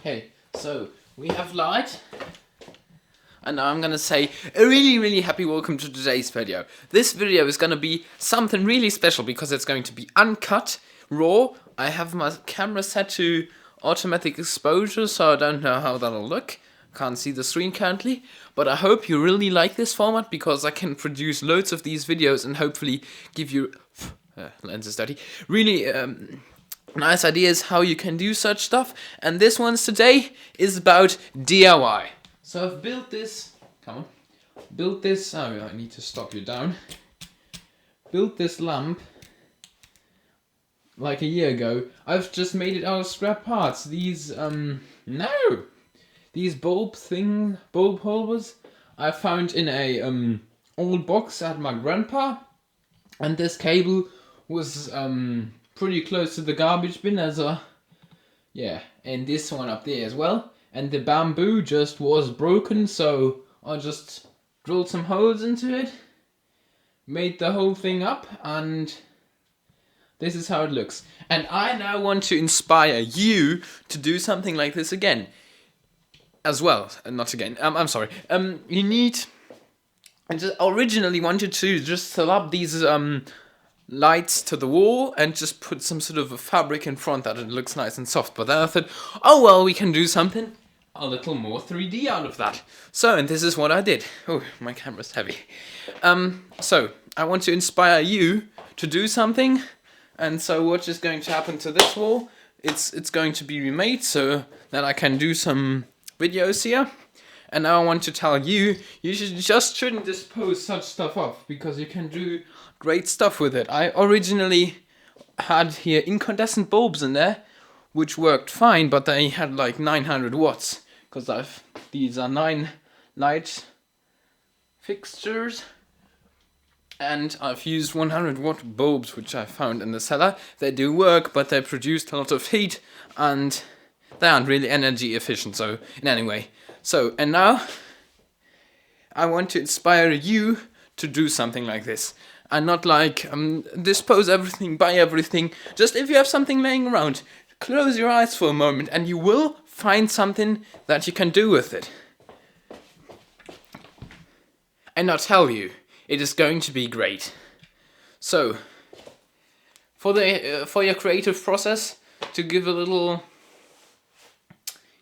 Okay, so we have light. And now I'm gonna say a really happy welcome to today's video. This video is gonna be something really special because it's going to be uncut, raw. I have my camera set to automatic exposure, so I don't know how that'll look. Can't see the screen currently, but I hope you really like this format because I can produce loads of these videos and hopefully give you lens is dirty. Really nice ideas how you can do such stuff. And this one's today is about DIY. So I've built this, oh, I need to stop you down. Built this lamp like a year ago. I've just made it out of scrap parts. These, these bulb holders I found in a old box at my grandpa. And this cable was pretty close to the garbage bin as a, and this one up there as well. And the bamboo just was broken, so I just drilled some holes into it, made the whole thing up, and this is how it looks. And I now want to inspire you to do something like this again. As well, not again, I'm sorry. You need, I just originally wanted to just fill up these lights to the wall and just put some sort of a fabric in front that it looks nice and soft. But then I thought, oh well, we can do something a little more 3D out of that. So, and this is what I did. Oh, my camera's heavy. So, I want to inspire you to do something. And so what is going to happen to this wall, it's going to be remade so that I can do some videos here. And now I want to tell you, you shouldn't dispose such stuff off, because you can do great stuff with it. I originally had here incandescent bulbs in there, which worked fine, but they had like 900 watts, because these are 9 light fixtures, and I've used 100 watt bulbs, which I found in the cellar. They do work, but they produced a lot of heat, and they aren't really energy efficient, so in any way. So, and now I want to inspire you to do something like this. And not like dispose everything, buy everything. Just if you have something laying around, close your eyes for a moment and you will find something that you can do with it. And I'll tell you, it is going to be great. So, for your creative process, to give a little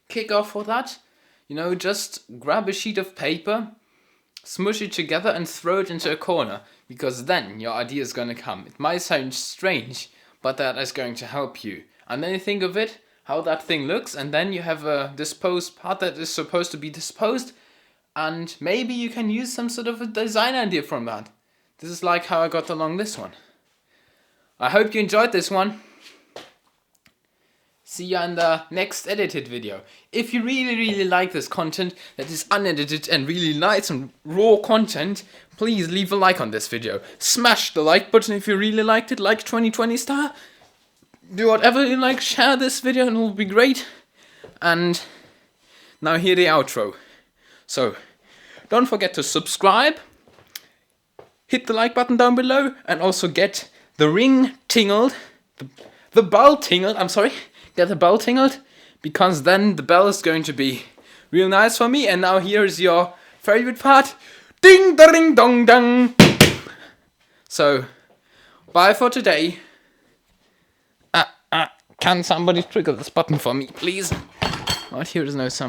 kick off for that, you know, just grab a sheet of paper, smush it together and throw it into a corner, because then your idea is going to come. It might sound strange, but that is going to help you. And then you think of it, how that thing looks, and then you have a disposed part that is supposed to be disposed, and maybe you can use some sort of a design idea from that. This is like how I got along this one. I hope you enjoyed this one. See you in the next edited video. If you really like this content that is unedited and really nice and raw content, please leave a like on this video. Smash the like button if you really liked it, like 2020 star. Do whatever you like, share this video and it will be great. And now here the outro. So, don't forget to subscribe, hit the like button down below, and also get the ring tingled, the bell tingled, get the bell tingled, because then the bell is going to be real nice for me. And now here's your favorite part. Ding da ding dong dong. So, bye for today. Can somebody trigger this button for me, please? Right, here is no sound.